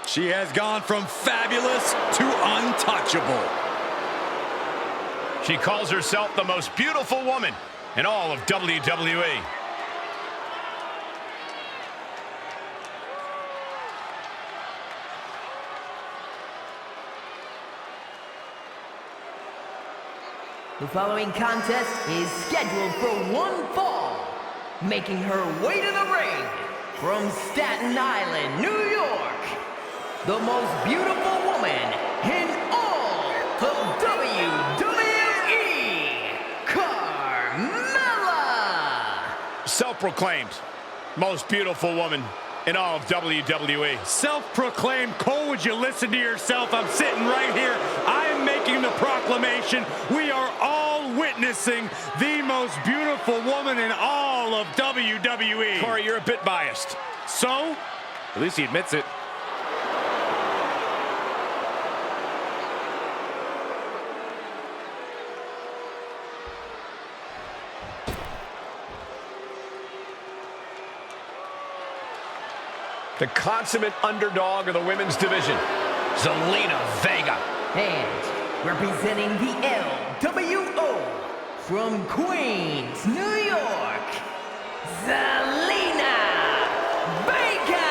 She has gone from fabulous to untouchable. She calls herself the most beautiful woman in all of WWE. The following contest is scheduled for one fall, making her way to the ring from Staten Island, New York, the most beautiful woman in all of WWE, Carmella! Self-proclaimed most beautiful woman in all of WWE. Self-proclaimed. Cole, would you listen to yourself? I'm sitting right here. I am making the proclamation. We are all witnessing the most beautiful woman in all of WWE. Corey, you're a bit biased. So? At least he admits it. The consummate underdog of the women's division, Zelina Vega. And representing the LWO from Queens, New York, Zelina Vega!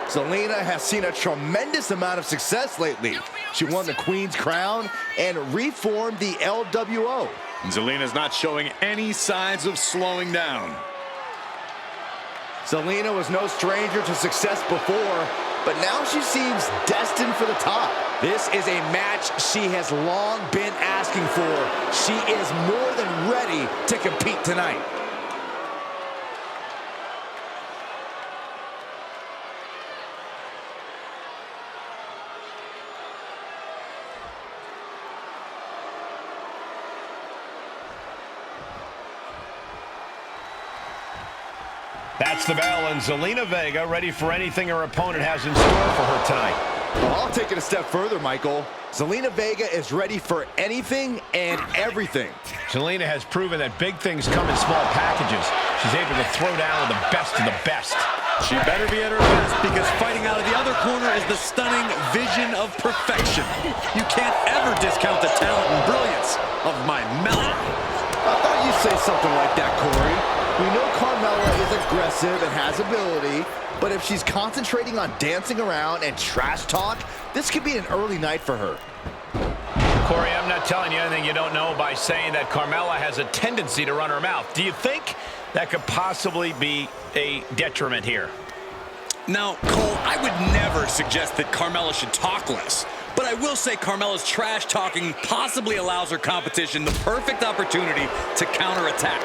Zelina has seen a tremendous amount of success lately. She won the Queen's Crown and reformed the LWO. Zelina's not showing any signs of slowing down. Zelina was no stranger to success before, but now she seems destined for the top. This is a match she has long been asking for. She is more than ready to compete tonight. That's the bell, and Zelina Vega ready for anything her opponent has in store for her tonight. Well, I'll take it a step further, Michael. Zelina Vega is ready for anything and everything. Zelina has proven that big things come in small packages. She's able to throw down with the best of the best. She better be at her best, because fighting out of the other corner is the stunning vision of perfection. You can't ever discount the talent and brilliance of my Mella. I thought you'd say something like that, Corey. We know Carmella is aggressive and has ability, but if she's concentrating on dancing around and trash talk, this could be an early night for her. Corey, I'm not telling you anything you don't know by saying that Carmella has a tendency to run her mouth. Do you think that could possibly be a detriment here? Now, Cole, I would never suggest that Carmella should talk less, but I will say Carmella's trash talking possibly allows her competition the perfect opportunity to counterattack.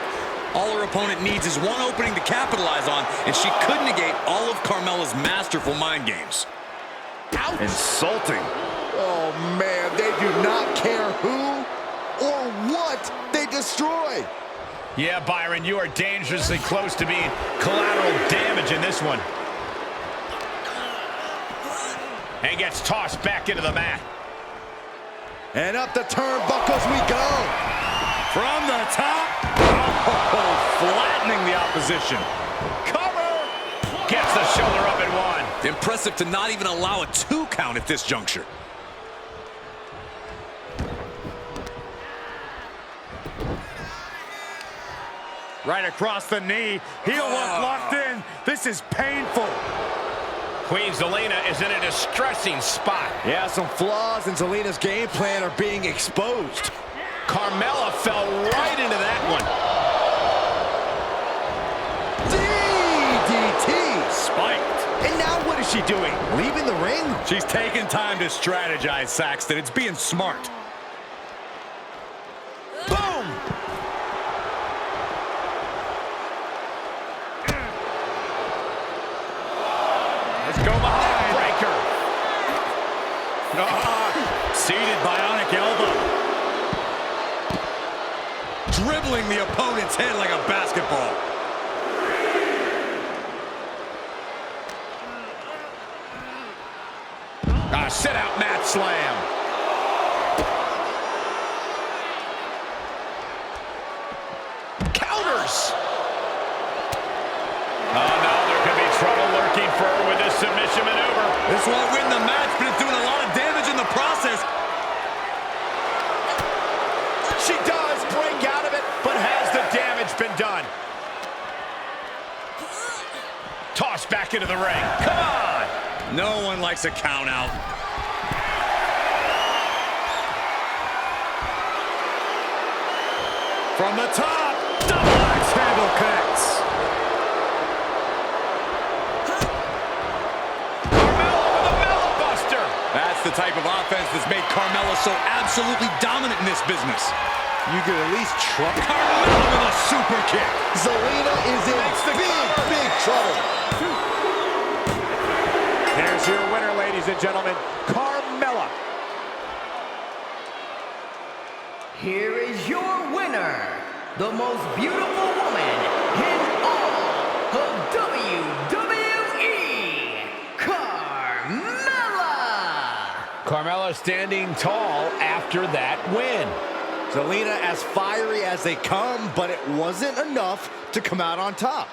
All her opponent needs is one opening to capitalize on, and she could negate all of Carmella's masterful mind games. Ouch. Insulting. Oh, man, they do not care who or what they destroy. Yeah, Byron, you are dangerously close to being collateral damage in this one. And gets tossed back into the mat. And up the turnbuckles we go. From the top. Oh, flattening the opposition. Cover! Gets the shoulder up and one. Impressive to not even allow a 2 count at this juncture. Right across the knee. Heel hook locked in. This is painful. Queen Zelina is in a distressing spot. Yeah, some flaws in Zelina's game plan are being exposed. Carmella fell right into that one. DDT! Spiked. And now what is she doing? Leaving the ring? She's taking time to strategize, Saxton. It's being smart. Boom! Let's go behind. Breaker. Seated bionic elbow. Dribbling the opponent's head like a basketball. Sit-out mat slam. Counters. Oh, no, there could be trouble lurking for her with this submission maneuver. This one back into the ring. Come on! No one likes a count out. From the top, double axe handle connects. Carmella with a Mella Buster. That's the type of offense that's made Carmella so absolutely dominant in this business. You could at least try. Carmella with a super kick. Zelina is in big trouble. Here's your winner, ladies and gentlemen, Carmella. Here is your winner, the most beautiful woman in all of WWE, Carmella! Carmella standing tall after that win. Zelina as fiery as they come, but it wasn't enough to come out on top.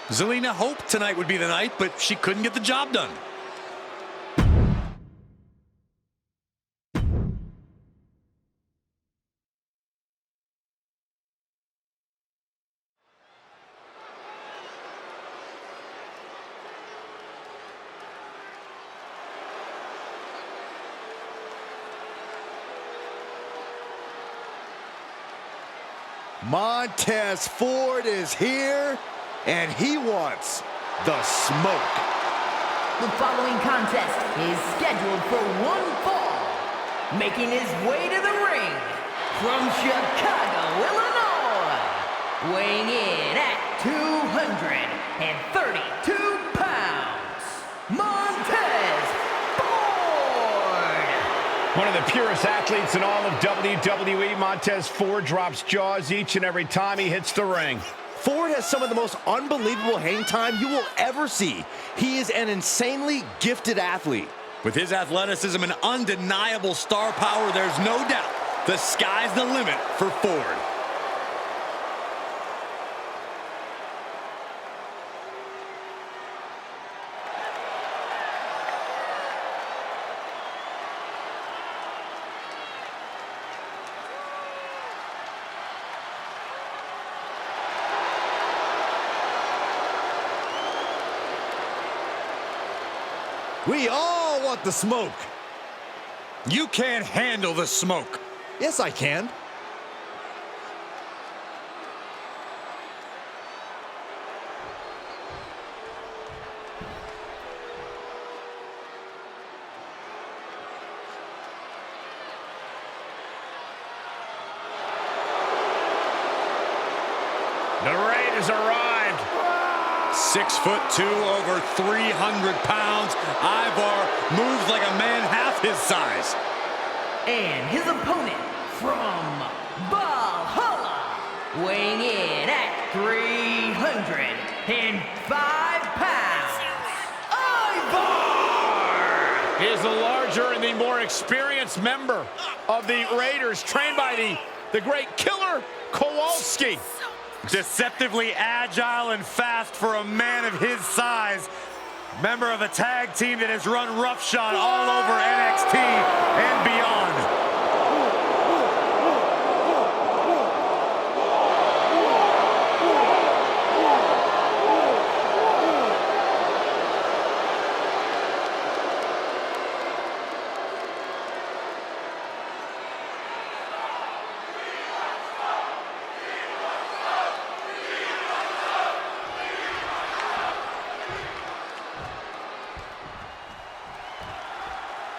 Zelina hoped tonight would be the night, but she couldn't get the job done. Montez Ford is here, and he wants the smoke. The following contest is scheduled for one fall. Making his way to the ring from Chicago, Illinois, weighing in at 232 pounds, Montez Ford. One of the purest athletes in all of WWE, Montez Ford drops jaws each and every time he hits the ring. Ford has some of the most unbelievable hang time you will ever see. He is an insanely gifted athlete. With his athleticism and undeniable star power, there's no doubt the sky's the limit for Ford. We all want the smoke. You can't handle the smoke. Yes, I can. The Raiders arrived. 6'2", over 300 pounds. Ivar moves like a man half his size. And his opponent from Valhalla, weighing in at 305 pounds, Ivar! He is the larger and the more experienced member of the Raiders, trained by the great Killer Kowalski. Deceptively agile and fast for a man of his size. Member of a tag team that has run roughshod all over NXT and beyond.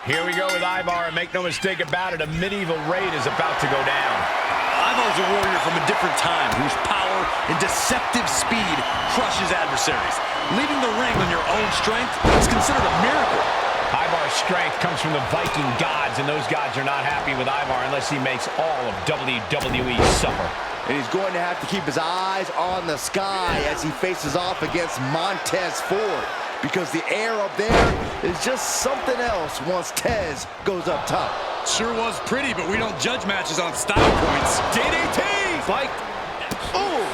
Here we go with Ivar, and make no mistake about it, a medieval raid is about to go down. Ivar's a warrior from a different time whose power and deceptive speed crushes adversaries. Leaving the ring on your own strength is considered a miracle. Ivar's strength comes from the Viking gods, and those gods are not happy with Ivar unless he makes all of WWE suffer. And he's going to have to keep his eyes on the sky as he faces off against Montez Ford, because the air up there is just something else once Tez goes up top. Sure was pretty, but we don't judge matches on style points. DDT! Spike. Ooh.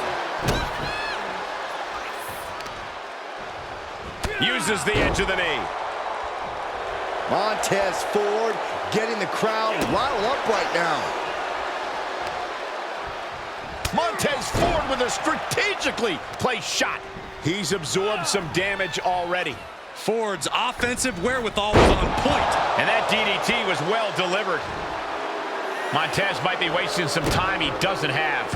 Uses the edge of the knee. Montez Ford getting the crowd riled up right now. Montez Ford with a strategically placed shot. He's absorbed some damage already. Ford's offensive wherewithal was on point. And that DDT was well delivered. Montez might be wasting some time he doesn't have.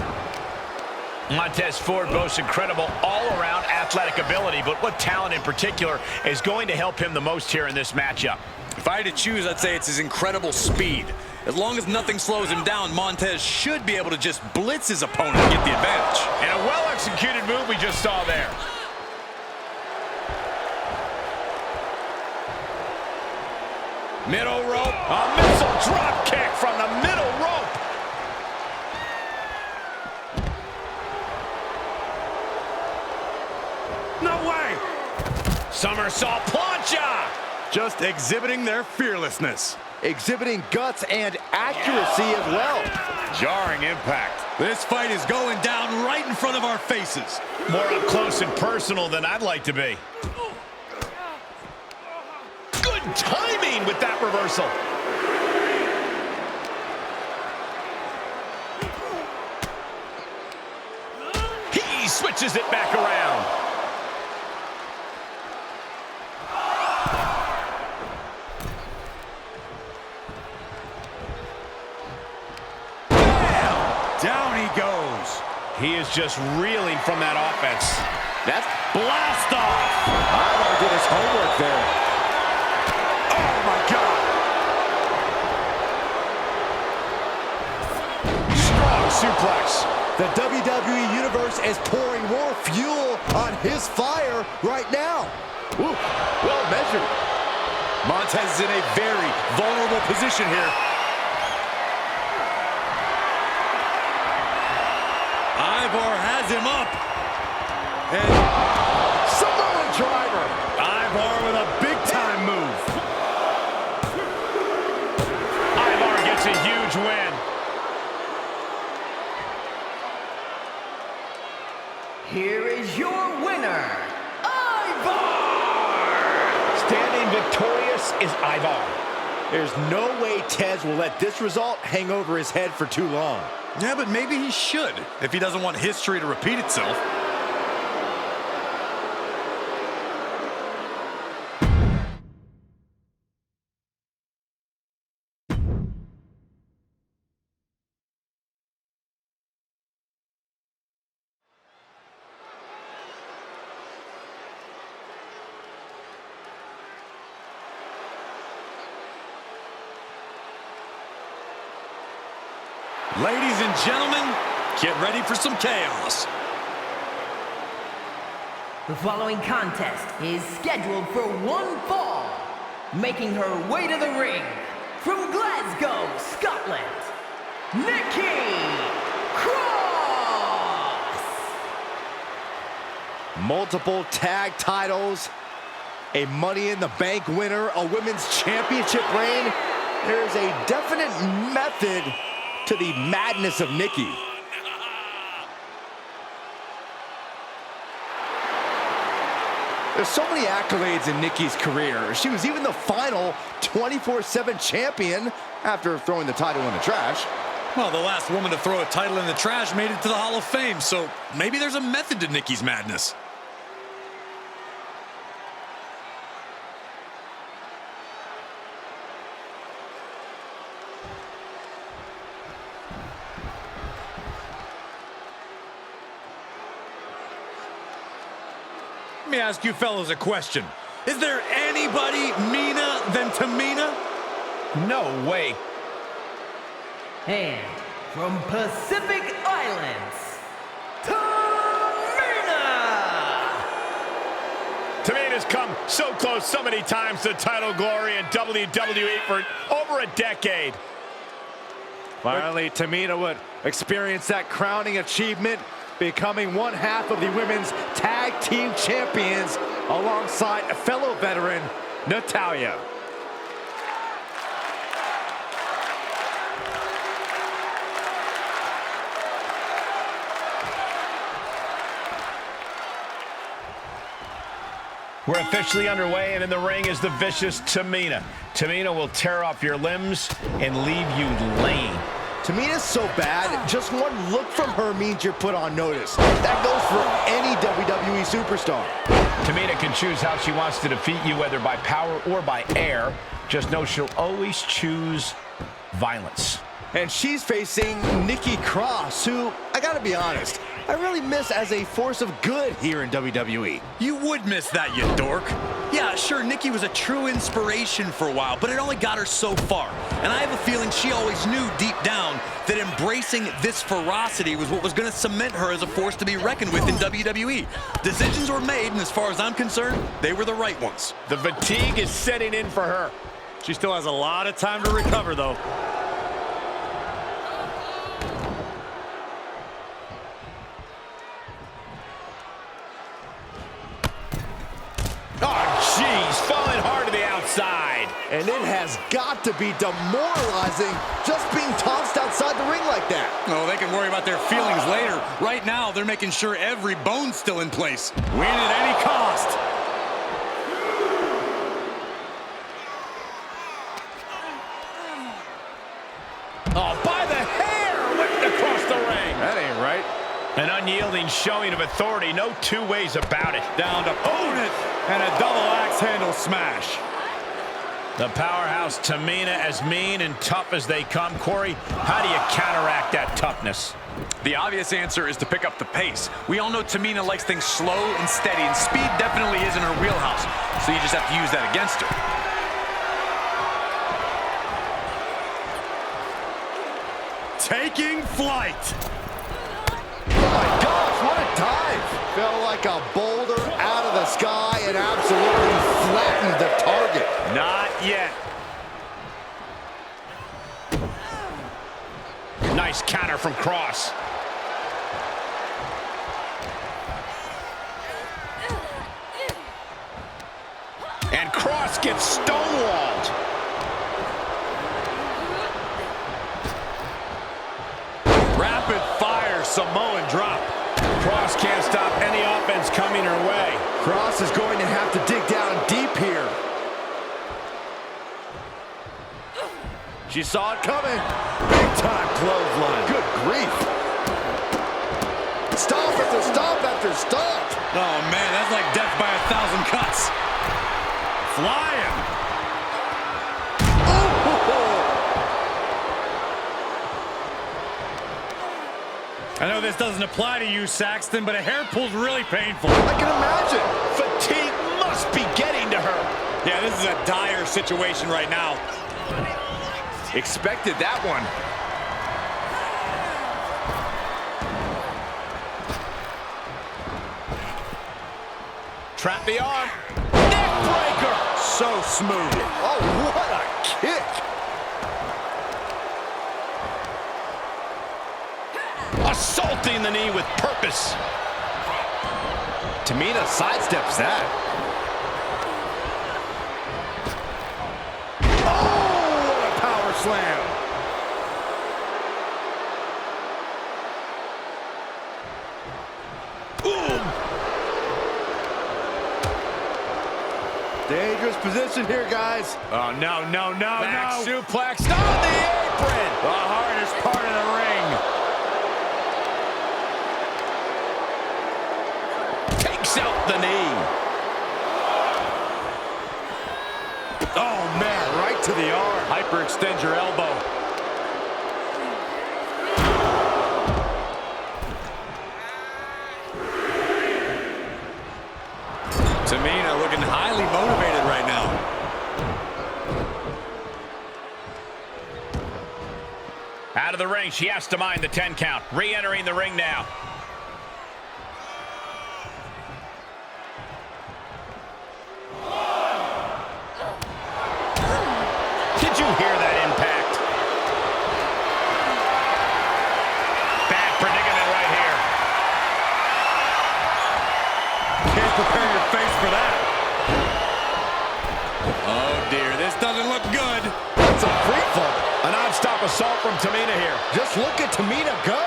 Montez Ford boasts incredible all-around athletic ability, but what talent in particular is going to help him the most here in this matchup? If I had to choose, I'd say it's his incredible speed. As long as nothing slows him down, Montez should be able to just blitz his opponent and get the advantage. And a well-executed move we just saw there. Middle rope. A missile drop kick from the middle rope. No way! Somersault plancha. Just exhibiting their fearlessness. Exhibiting guts and accuracy as well. Jarring impact. This fight is going down right in front of our faces. More up close and personal than I'd like to be. Good timing with that reversal. He switches it back around. Down he goes. He is just reeling from that offense. That's Blast off. Ivar did his homework there. Oh my God. Strong suplex. The WWE Universe is pouring more fuel on his fire right now. Ooh, well measured. Montez is in a very vulnerable position here. Ivar has him up. And Samoan driver. Ivar with a big-time move. Ivar gets a huge win. Here is your winner, Ivar! Standing victorious is Ivar. There's no way Tez will let this result hang over his head for too long. Yeah, but maybe he should, if he doesn't want history to repeat itself. Ladies and gentlemen, get ready for some chaos. The following contest is scheduled for one fall. Making her way to the ring, from Glasgow, Scotland, Nikki Cross! Multiple tag titles, a Money in the Bank winner, a women's championship reign. There's a definite method to the madness of Nikki. There's so many accolades in Nikki's career. She was even the final 24/7 champion after throwing the title in the trash. Well, the last woman to throw a title in the trash made it to the Hall of Fame, so maybe there's a method to Nikki's madness. Let me ask you fellas a question. Is there anybody meaner than Tamina? No way. And from Pacific Islands, Tamina! Tamina's come so close so many times to title glory in WWE for over a decade. Finally, Tamina would experience that crowning achievement, becoming one half of the women's tag team champions alongside a fellow veteran, Natalya. We're officially underway, and in the ring is the vicious Tamina. Tamina will tear off your limbs and leave you lame. Tamina's so bad, just one look from her means you're put on notice. That goes for any WWE superstar. Tamina can choose how she wants to defeat you, whether by power or by air. Just know she'll always choose violence. And she's facing Nikki Cross, who, I gotta be honest, I really miss as a force of good here in WWE. You would miss that, you dork. Yeah, sure, Nikki was a true inspiration for a while, but it only got her so far. And I have a feeling she always knew deep down that embracing this ferocity was what was going to cement her as a force to be reckoned with in WWE. Decisions were made, and as far as I'm concerned, they were the right ones. The fatigue is setting in for her. She still has a lot of time to recover, though. Oh, jeez, falling hard to the outside. And it has got to be demoralizing just being tossed outside the ring like that. Oh, they can worry about their feelings later. Right now, they're making sure every bone's still in place. Win at any cost. Oh, by the hair, whipped across the ring. That ain't right. An unyielding showing of authority, no two ways about it. Down to opponent and a double axe handle smash. The powerhouse Tamina, as mean and tough as they come. Corey, how do you counteract that toughness? The obvious answer is to pick up the pace. We all know Tamina likes things slow and steady, and speed definitely is in her wheelhouse, so you just have to use that against her. Taking flight. Oh my gosh, what a dive. Felt like a boulder out of the sky and absolutely flattened the target. Not yet. Nice counter from Cross. And Cross gets stonewalled. Rapid fire Samoan drop. Cross can't stop any offense coming her way. Cross is going to have to dig down deep here. She saw it coming. Big time clothesline. Good grief. Stomp after stomp after stomp. Oh man, that's like death by 1,000 cuts. Flying. I know this doesn't apply to you, Saxton, but a hair pull's really painful. I can imagine. Fatigue must be getting to her. Yeah, this is a dire situation right now. Expected that one. Trap the arm. Neck breaker. So smooth. Oh, what a kick. Assaulting the knee with purpose. Tamina sidesteps that. Oh, what a power slam. Boom. Dangerous position here, guys. Oh, no. Back suplex on the apron. The hardest part of the ring. Takes out the knee. Oh, man, right to the arm. Hyperextend your elbow. Tamina looking highly motivated right now. Out of the ring, she has to mind the 10 count. Re-entering the ring now. Did you hear that impact? Bad predicament right here. Can't prepare your face for that. Oh, dear, this doesn't look good. That's a free fall. A non-stop assault from Tamina here. Just look at Tamina go.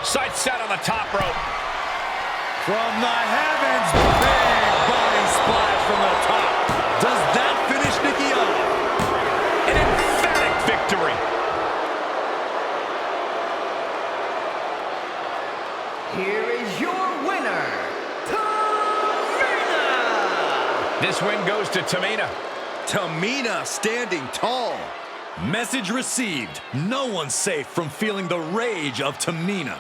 Sight set on the top rope. From the heavens, big body splash from the top. Does that finish Nikki off? An emphatic victory. here is your winner, Tamina! This win goes to Tamina. Tamina standing tall. Message received. No one's safe from feeling the rage of Tamina.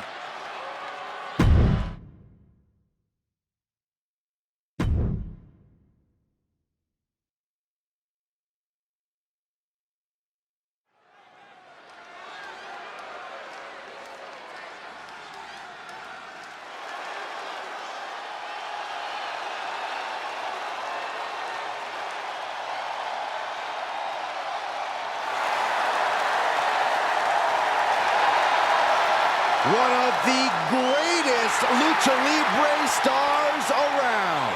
One of the greatest Lucha Libre stars around.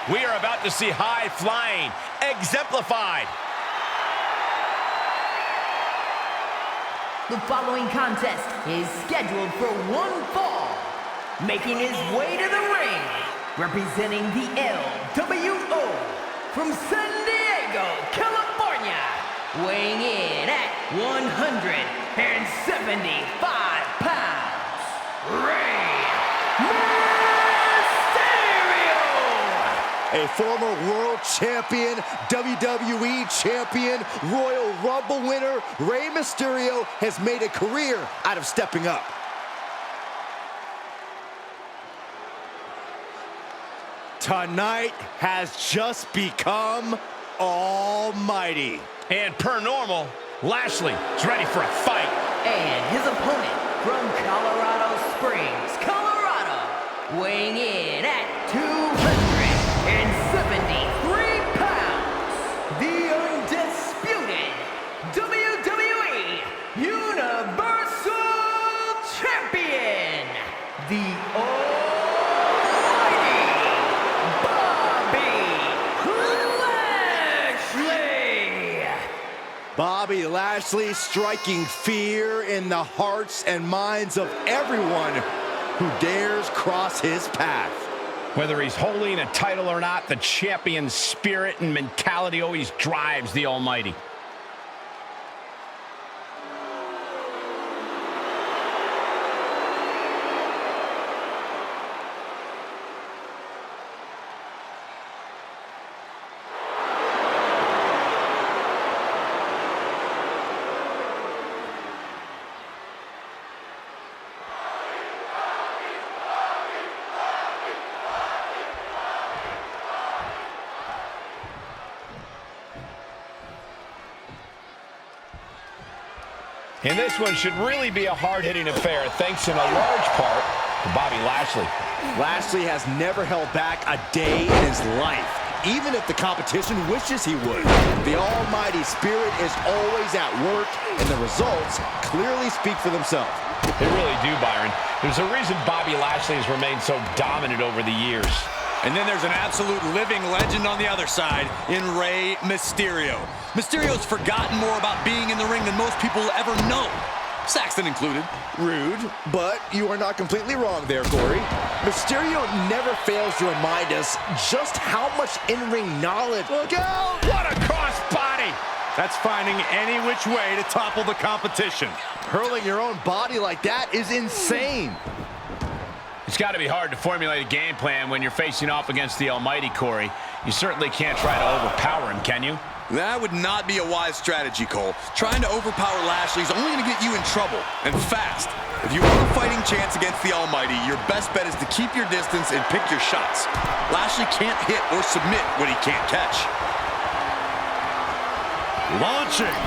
We are about to see high flying exemplified. The following contest is scheduled for one fall. Making his way to the ring, representing the LWO from San Diego, California, weighing in at 175 pounds, Rey Mysterio! A former world champion, WWE champion, Royal Rumble winner, Rey Mysterio has made a career out of stepping up. Tonight has just become almighty. And per normal, Lashley is ready for a fight. And his opponent from Colorado Springs, Colorado, weighing in at 273 pounds, the undisputed WWE Universal Champion, the almighty Bobby Lashley! Bobby Lashley striking fear in the hearts and minds of everyone who dares cross his path. Whether he's holding a title or not, the champion's spirit and mentality always drives the Almighty. And this one should really be a hard-hitting affair, thanks in a large part to Bobby Lashley. Lashley has never held back a day in his life, even if the competition wishes he would. The almighty spirit is always at work, and the results clearly speak for themselves. They really do, Byron. There's a reason Bobby Lashley has remained so dominant over the years. And then there's an absolute living legend on the other side in Rey Mysterio. Mysterio's forgotten more about being in the ring than most people will ever know, Saxton included. Rude, but you are not completely wrong there, Corey. Mysterio never fails to remind us just how much in-ring knowledge. Look out! What a crossbody! That's finding any which way to topple the competition. Hurling your own body like that is insane. It's got to be hard to formulate a game plan when you're facing off against the Almighty, Corey. You certainly can't try to overpower him, can you? That would not be a wise strategy, Cole. Trying to overpower Lashley's only going to get you in trouble, and fast. If you want a fighting chance against the Almighty, your best bet is to keep your distance and pick your shots. Lashley can't hit or submit what he can't catch. Launching.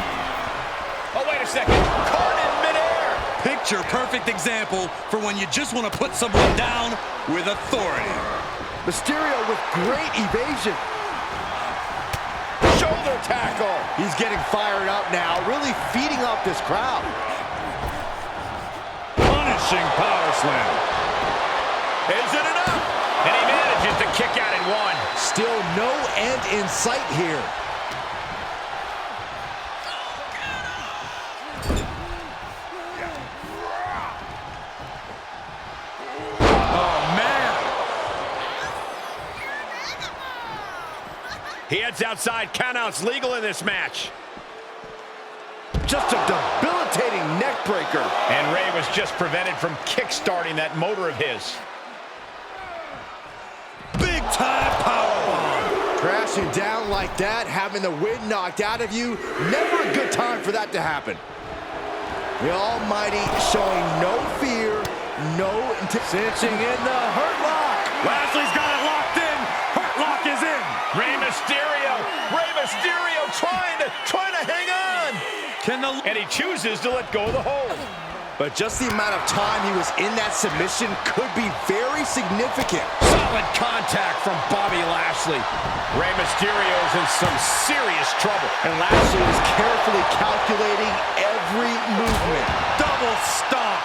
Oh, wait a second. Caught in midair. Picture-perfect example for when you just want to put someone down with authority. Mysterio with great evasion. Shoulder tackle. He's getting fired up now, really feeding off this crowd. Punishing power slam. Is it enough? And he manages to kick out in one. Still no end in sight here. He heads outside. Countouts legal in this match. Just a debilitating neck breaker. breaker. And Rey was just prevented from kick-starting that motor of his. Big time powerbomb. Crashing down like that, having the wind knocked out of you, never a good time for that to happen. The Almighty showing no fear, no cinching in the hurt lock. Lashley's got it locked in. Hurt lock is in. Rey Mysterio trying to hang on. And he chooses to let go of the hold. But just the amount of time he was in that submission could be very significant. Solid contact from Bobby Lashley. Rey Mysterio's in some serious trouble. And Lashley is carefully calculating every movement. Double stomp.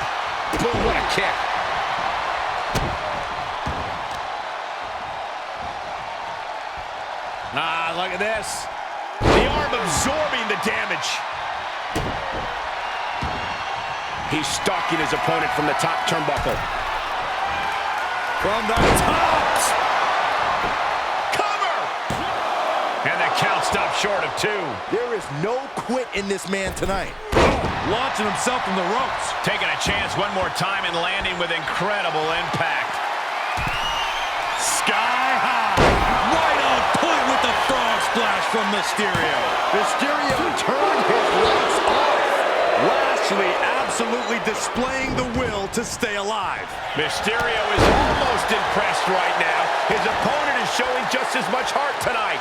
Boom, what a kick. Ah, look at this. The arm absorbing the damage. He's stalking his opponent from the top turnbuckle. From the top. Cover! And the count stopped short of 2. There is no quit in this man tonight. Launching himself from the ropes. Taking a chance one more time and landing with incredible impact. Sky high. Right on point with the frog splash from Mysterio. Mysterio turned his lights off. Lashley absolutely displaying the will to stay alive. Mysterio is almost impressed right now. His opponent is showing just as much heart tonight.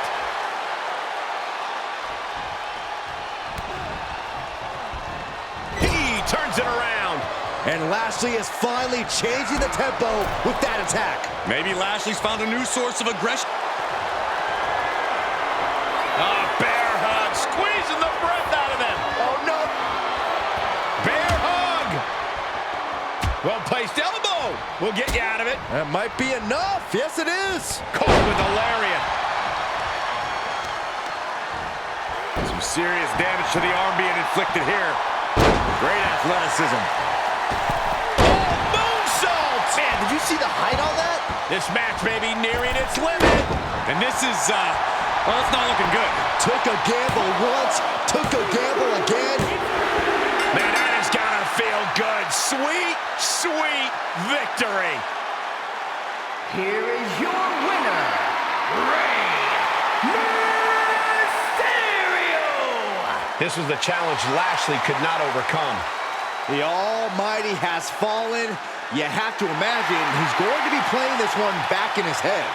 He turns it around. And Lashley is finally changing the tempo with that attack. Maybe Lashley's found a new source of aggression. Bear hug, squeezing the breath out of him. Oh, no. Bear hug. Well-placed elbow. We'll get you out of it. That might be enough. Yes, it is. Caught with a lariat. Some serious damage to the arm being inflicted here. Great athleticism. Man, did you see the height on that? This match may be nearing its limit. And this is, well, it's not looking good. Took a gamble once, took a gamble again. Man, that has gotta feel good. Sweet, sweet victory. Here is your winner, Rey Mysterio! This was the challenge Lashley could not overcome. The Almighty has fallen. You have to imagine he's going to be playing this one back in his head.